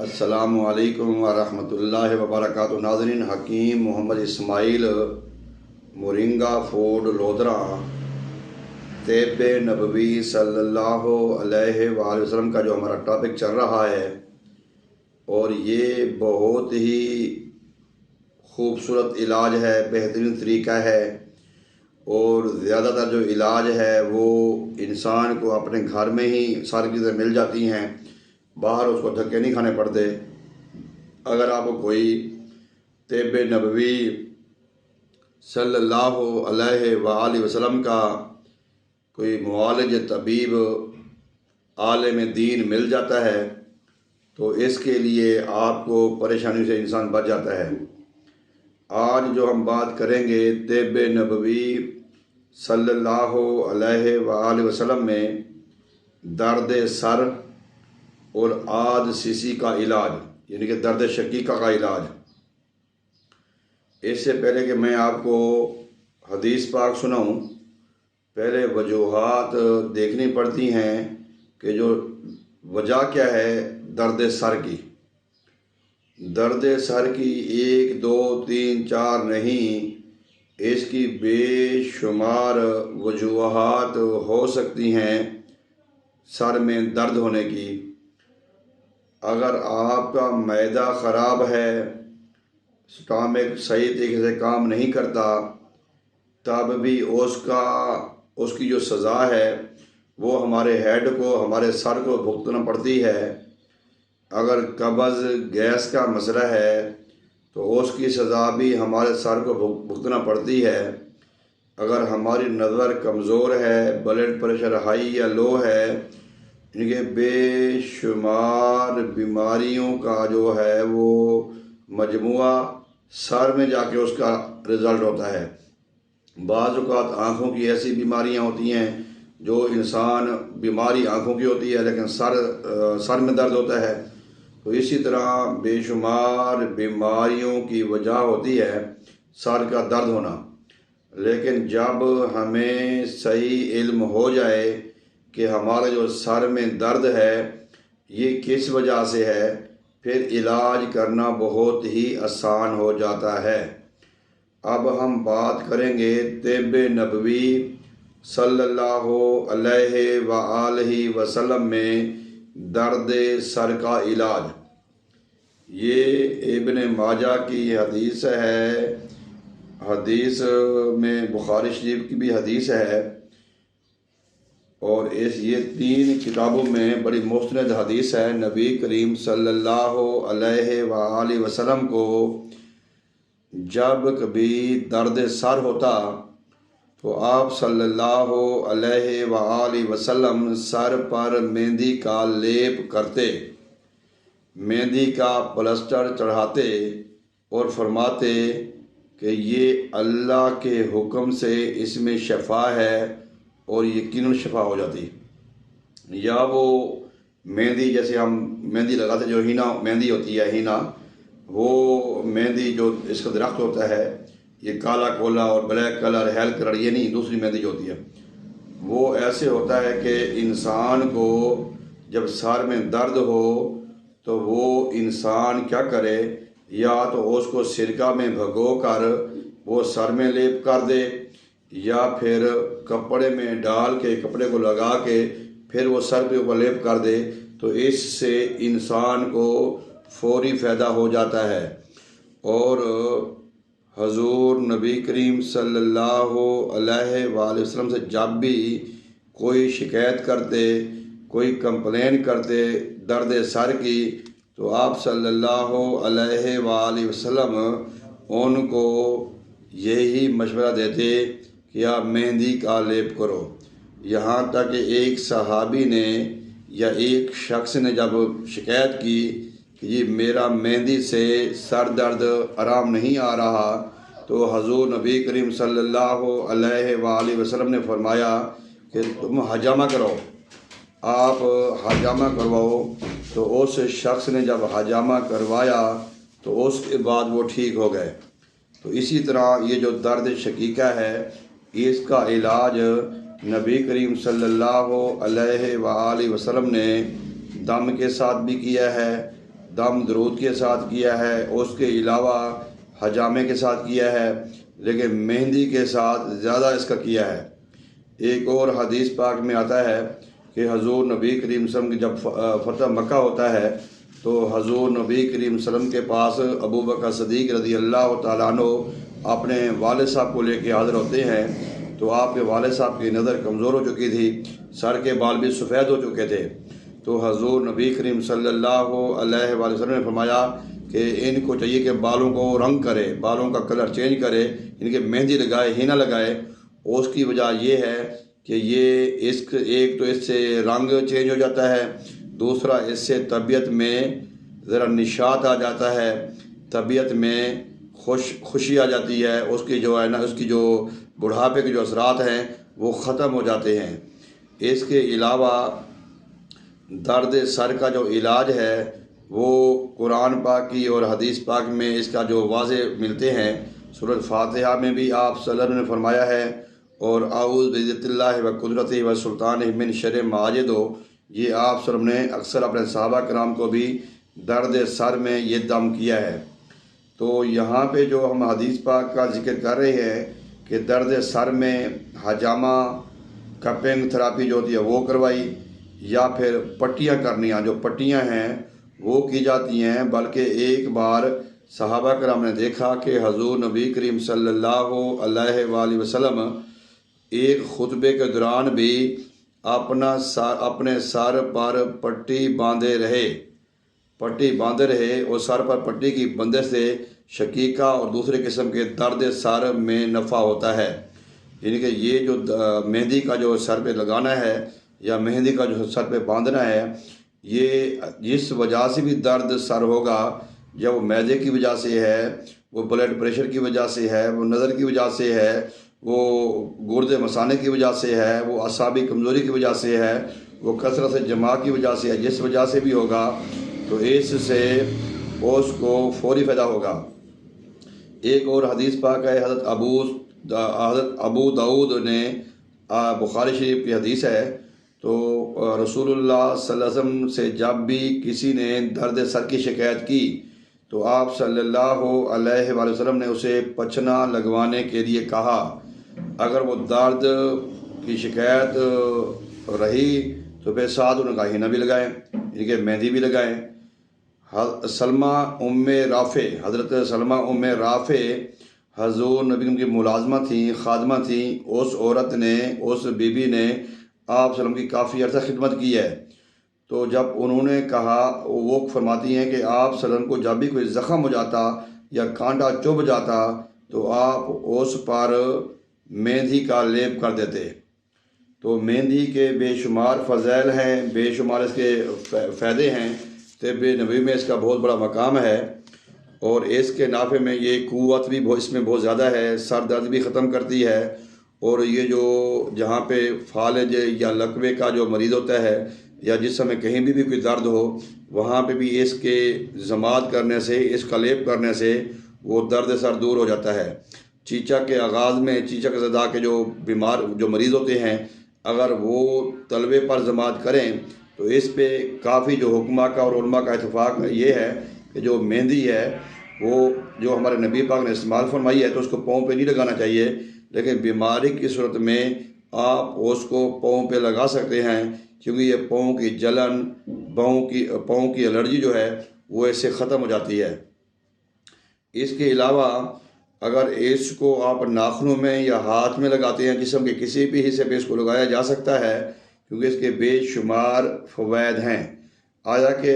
السلام علیکم ورحمۃ اللہ وبرکاتہ۔ ناظرین، حکیم محمد اسماعیل مورنگا فوڈ لودھرا طب نبوی صلی اللہ علیہ وآلہ وسلم کا جو ہمارا ٹاپک چل رہا ہے، اور یہ بہت ہی خوبصورت علاج ہے، بہترین طریقہ ہے، اور زیادہ تر جو علاج ہے وہ انسان کو اپنے گھر میں ہی ساری چیزیں مل جاتی ہیں، باہر اس کو دھکے نہیں کھانے پڑتے۔ اگر آپ کو کوئی طب نبوی صلی اللہ علیہ وآلہ وسلم کا کوئی معالج طبیب عالم دین مل جاتا ہے تو اس کے لیے آپ کو پریشانی سے انسان بچ جاتا ہے۔ آج جو ہم بات کریں گے طب نبوی صلی اللہ علیہ وآلہ وسلم میں درد سر اور عاجزی کا علاج، یعنی کہ درد شقیقہ کا علاج۔ اس سے پہلے کہ میں آپ کو حدیث پاک سناؤں، پہلے وجوہات دیکھنی پڑتی ہیں کہ جو وجہ کیا ہے درد سر کی۔ درد سر کی 1 2 3 4 نہیں، اس کی بے شمار وجوہات ہو سکتی ہیں سر میں درد ہونے کی۔ اگر آپ کا معدہ خراب ہے، سٹامک صحیح طریقے سے کام نہیں کرتا، تب بھی اس کی جو سزا ہے وہ ہمارے ہیڈ کو، ہمارے سر کو بھگتنا پڑتی ہے۔ اگر قبض گیس کا مسئلہ ہے تو اس کی سزا بھی ہمارے سر کو بھگتنا پڑتی ہے۔ اگر ہماری نظر کمزور ہے، بلڈ پریشر ہائی یا لو ہے، یعنی کہ بے شمار بیماریوں کا جو ہے وہ مجموعہ سر میں جا کے اس کا رزلٹ ہوتا ہے۔ بعض اوقات آنکھوں کی ایسی بیماریاں ہوتی ہیں جو انسان بیماری آنکھوں کی ہوتی ہے لیکن سر میں درد ہوتا ہے۔ تو اسی طرح بے شمار بیماریوں کی وجہ ہوتی ہے سر کا درد ہونا۔ لیکن جب ہمیں صحیح علم ہو جائے کہ ہمارا جو سر میں درد ہے یہ کس وجہ سے ہے، پھر علاج کرنا بہت ہی آسان ہو جاتا ہے۔ اب ہم بات کریں گے طب نبوی صلی اللہ علیہ وآلہ وسلم میں درد سر کا علاج۔ یہ ابن ماجہ کی حدیث ہے، حدیث میں بخاری شریف کی بھی حدیث ہے، اور یہ 3 کتابوں میں بڑی مستند حدیث ہے۔ نبی کریم صلی اللہ علیہ وآلہ وسلم کو جب کبھی درد سر ہوتا تو آپ صلی اللہ علیہ وآلہ وسلم سر پر مہندی کا لیپ کرتے، مہندی کا پلسٹر چڑھاتے اور فرماتے کہ یہ اللہ کے حکم سے اس میں شفا ہے، اور یقیناً شفا ہو جاتی۔ یا وہ مہندی، جیسے ہم مہندی لگاتے، جو ہینا مہندی ہوتی ہے، ہینا وہ مہندی جو اس کا درخت ہوتا ہے، یہ کالا کولا اور بلیک کلر، ہیل کلر، یہ نہیں، دوسری مہندی جو ہوتی ہے وہ ایسے ہوتا ہے کہ انسان کو جب سر میں درد ہو تو وہ انسان کیا کرے، یا تو اس کو سرکہ میں بھگو کر وہ سر میں لیپ کر دے، یا پھر کپڑے میں ڈال کے، کپڑے کو لگا کے پھر وہ سر پہ اوپر لیپ کر دے، تو اس سے انسان کو فوری فائدہ ہو جاتا ہے۔ اور حضور نبی کریم صلی اللہ علیہ وآلہ وسلم سے جب بھی کوئی شکایت کرتے، کوئی کمپلین کرتے درد سر کی، تو آپ صلی اللہ علیہ وآلہ وسلم ان کو یہی مشورہ دیتے کہ آپ مہندی کا لیپ کرو۔ یہاں تک کہ ایک صحابی نے یا ایک شخص نے جب شکایت کی کہ جی میرا مہندی سے سر درد آرام نہیں آ رہا، تو حضور نبی کریم صلی اللہ علیہ وآلہ وسلم نے فرمایا کہ تم حجامہ کرو، آپ حجامہ کرواؤ۔ تو اس شخص نے جب حجامہ کروایا تو اس کے بعد وہ ٹھیک ہو گئے۔ تو اسی طرح یہ جو درد شقیقہ ہے، اس کا علاج نبی کریم صلی اللہ علیہ وآلہ وسلم نے دم کے ساتھ بھی کیا ہے، دم درود کے ساتھ کیا ہے، اس کے علاوہ حجامے کے ساتھ کیا ہے، لیکن مہندی کے ساتھ زیادہ اس کا کیا ہے۔ ایک اور حدیث پاک میں آتا ہے کہ حضور نبی کریم صلی اللہ علیہ وسلم جب فتح مکہ ہوتا ہے تو حضور نبی کریم صلی اللہ علیہ وسلم کے پاس ابو بکر صدیق رضی اللہ تعالیٰ عنہ اپنے والد صاحب کو لے کے حاضر ہوتے ہیں، تو آپ کے والد صاحب کی نظر کمزور ہو چکی تھی، سر کے بال بھی سفید ہو چکے تھے۔ تو حضور نبی کریم صلی اللہ علیہ وآلہ وسلم نے فرمایا کہ ان کو چاہیے کہ بالوں کو رنگ کرے، بالوں کا کلر چینج کرے، ان کے مہندی لگائے، ہینہ لگائے۔ اس کی وجہ یہ ہے کہ یہ ایک تو اس سے رنگ چینج ہو جاتا ہے، دوسرا اس سے طبیعت میں ذرا نشاط آ جاتا ہے، طبیعت میں خوشی آ جاتی ہے، اس کی جو ہے نا، اس کی جو بڑھاپے کے جو اثرات ہیں وہ ختم ہو جاتے ہیں۔ اس کے علاوہ درد سر کا جو علاج ہے وہ قرآن پاک کی اور حدیث پاک میں اس کا جو واضح ملتے ہیں۔ سورۃ فاتحہ میں بھی آپ صلی اللہ علیہ وسلم نے فرمایا ہے، اور اعوذ بعزت اللہ و قدرتہ و سلطانہ من شر ما اجد، یہ آپ صلی اللہ علیہ وسلم نے اکثر اپنے صحابہ کرام کو بھی درد سر میں یہ دم کیا ہے۔ تو یہاں پہ جو ہم حدیث پاک کا ذکر کر رہے ہیں کہ درد سر میں حجامہ کپنگ تھراپی جو ہوتی ہے وہ کروائی، یا پھر پٹیاں کرنیاں، جو پٹیاں ہیں وہ کی جاتی ہیں۔ بلکہ ایک بار صحابہ کرام نے دیکھا کہ حضور نبی کریم صلی اللہ علیہ وآلہ وسلم ایک خطبے کے دوران بھی اپنے سر پر پٹی باندھے رہے اور سر پر پٹی کی بندش سے شقیقہ اور دوسرے قسم کے درد سر میں نفع ہوتا ہے۔ یعنی کہ یہ جو مہندی کا جو سر پہ لگانا ہے یا مہندی کا جو سر پہ باندھنا ہے، یہ جس وجہ سے بھی درد سر ہوگا، یا وہ معدے کی وجہ سے ہے، وہ بلڈ پریشر کی وجہ سے ہے، وہ نظر کی وجہ سے ہے، وہ گردے مثانے کی وجہ سے ہے، وہ اعصابی کمزوری کی وجہ سے ہے، وہ کثرت سے جماع کی وجہ سے ہے، جس وجہ سے بھی ہوگا تو اس سے اس کو فوری فائدہ ہوگا۔ ایک اور حدیث پاک ہے، حضرت ابو داؤد نے بخاری شریف کی حدیث ہے، تو رسول اللہ صلی اللہ علیہ وسلم سے جب بھی کسی نے درد سر کی شکایت کی تو آپ صلی اللہ علیہ وآلہ وسلم نے اسے پچنا لگوانے کے لیے کہا۔ اگر وہ درد کی شکایت رہی تو پھر ساتھ انہوں نے کہا ہینہ بھی لگائیں، یعنی کہ مہندی بھی لگائیں۔ حضرت سلمہ ام رافع حضور نبی کی ملازمہ تھیں، خادمہ تھیں۔ اس عورت نے، اس بی بی نے آپ صلی اللہ علیہ وسلم کی کافی عرصہ خدمت کی ہے۔ تو جب انہوں نے کہا، وہ فرماتی ہیں کہ آپ صلی اللہ علیہ وسلم کو جب بھی کوئی زخم ہو جاتا یا کانٹا چبھ جاتا تو آپ اس پر مہندی کا لیپ کر دیتے۔ تو مہندی کے بے شمار فضائل ہیں، بے شمار اس کے فائدے ہیں، طب نبوی میں اس کا بہت بڑا مقام ہے، اور اس کے نافع میں یہ قوت بھی اس میں بہت زیادہ ہے، سر درد بھی ختم کرتی ہے۔ اور یہ جو جہاں پہ فالج یا لقوے کا جو مریض ہوتا ہے یا جسم میں کہیں بھی کوئی درد ہو، وہاں پہ بھی اس کے ضماد کرنے سے، اس کا لیپ کرنے سے وہ درد سر دور ہو جاتا ہے۔ چیچا کے آغاز میں چیچا زدہ کے جو مریض ہوتے ہیں، اگر وہ تلوے پر ضماد کریں تو اس پہ کافی جو حکمہ کا اور علماء کا اتفاق یہ ہے کہ جو مہندی ہے وہ جو ہمارے نبی پاک نے استعمال فرمائی ہے تو اس کو پاؤں پہ نہیں لگانا چاہیے، لیکن بیماری کی صورت میں آپ اس کو پاؤں پہ لگا سکتے ہیں، کیونکہ یہ پاؤں کی جلن، پاؤں کی الرجی جو ہے وہ اس سے ختم ہو جاتی ہے۔ اس کے علاوہ اگر اس کو آپ ناخنوں میں یا ہاتھ میں لگاتے ہیں، جسم کے کسی بھی حصے پہ اس کو لگایا جا سکتا ہے، کیونکہ اس کے بے شمار فوائد ہیں۔ آیا کہ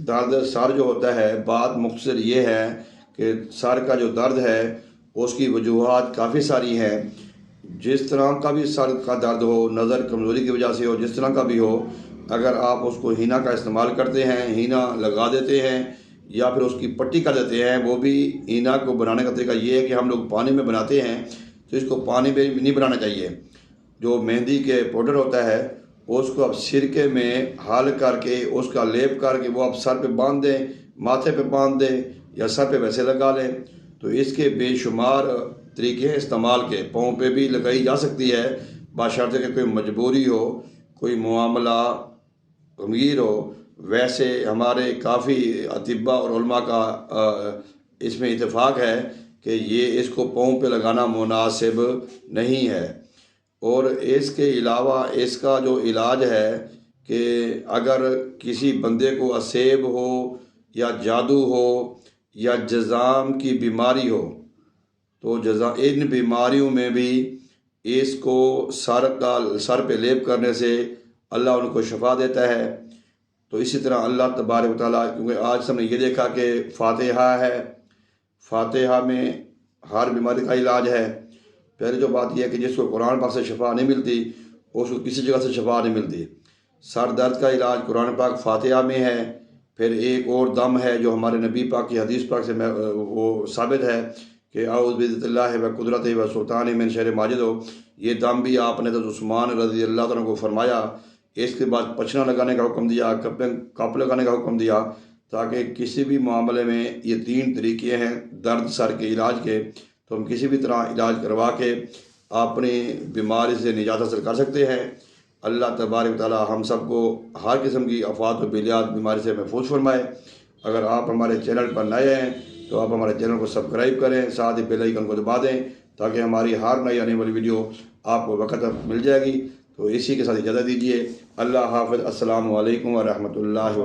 درد سر جو ہوتا ہے، بات مختصر یہ ہے کہ سر کا جو درد ہے اس کی وجوہات کافی ساری ہیں۔ جس طرح کا بھی سر کا درد ہو، نظر کمزوری کی وجہ سے ہو، جس طرح کا بھی ہو، اگر آپ اس کو ہینہ کا استعمال کرتے ہیں، ہینہ لگا دیتے ہیں یا پھر اس کی پٹی کر دیتے ہیں، وہ بھی ہینہ کو بنانے کا طریقہ یہ ہے کہ ہم لوگ پانی میں بناتے ہیں تو اس کو پانی میں نہیں بنانا چاہیے۔ جو مہندی کے پاؤڈر ہوتا ہے اس کو آپ سرکے میں حل کر کے اس کا لیپ کر کے وہ آپ سر پہ باندھ دیں، ماتھے پہ باندھ دیں یا سر پہ ویسے لگا لیں، تو اس کے بے شمار طریقے استعمال کے پاؤں پہ بھی لگائی جا سکتی ہے، بشرطے کہ کوئی مجبوری ہو، کوئی معاملہ غمگیر ہو ویسے ہمارے کافی اطباء اور علماء کا اس میں اتفاق ہے کہ یہ اس کو پاؤں پہ لگانا مناسب نہیں ہے۔ اور اس کے علاوہ اس کا جو علاج ہے کہ اگر کسی بندے کو اسیب ہو یا جادو ہو یا جذام کی بیماری ہو تو ان بیماریوں میں بھی اس کو سر پہ لیپ کرنے سے اللہ ان کو شفا دیتا ہے۔ تو اسی طرح اللہ تبارک و تعالیٰ، کیونکہ آج ہم نے یہ دیکھا کہ فاتحہ ہے، فاتحہ میں ہر بیماری کا علاج ہے۔ پہلے جو بات یہ ہے کہ جس کو قرآن پاک سے شفا نہیں ملتی اس کو کسی جگہ سے شفا نہیں ملتی۔ سر درد کا علاج قرآن پاک فاتحہ میں ہے۔ پھر ایک اور دم ہے جو ہمارے نبی پاک کی حدیث پاک سے وہ ثابت ہے کہ اعوذ بعزت اللہ و قدرت و سلطان من شر ما یجد، یہ دم بھی آپ نے حضرت عثمان رضی اللہ عنہ کو فرمایا۔ اس کے بعد پچنا لگانے کا حکم دیا، کپ لگانے کا حکم دیا، تاکہ کسی بھی معاملے میں یہ 3 طریقے ہیں درد سر کے علاج کے، تو ہم کسی بھی طرح علاج کروا کے اپنی بیماری سے نجات حاصل کر سکتے ہیں۔ اللہ تبارک و تعالیٰ ہم سب کو ہر قسم کی آفات و بلیات بیماری سے محفوظ فرمائے۔ اگر آپ ہمارے چینل پر نئے ہیں تو آپ ہمارے چینل کو سبسکرائب کریں، ساتھ ہی بیل آئیکن کو دبا دیں تاکہ ہماری ہر نئی آنے والی ویڈیو آپ کو وقت پر مل جائے گی۔ تو اسی کے ساتھ اجازت دیجیے۔ اللہ حافظ۔ السلام علیکم ورحمۃ اللہ۔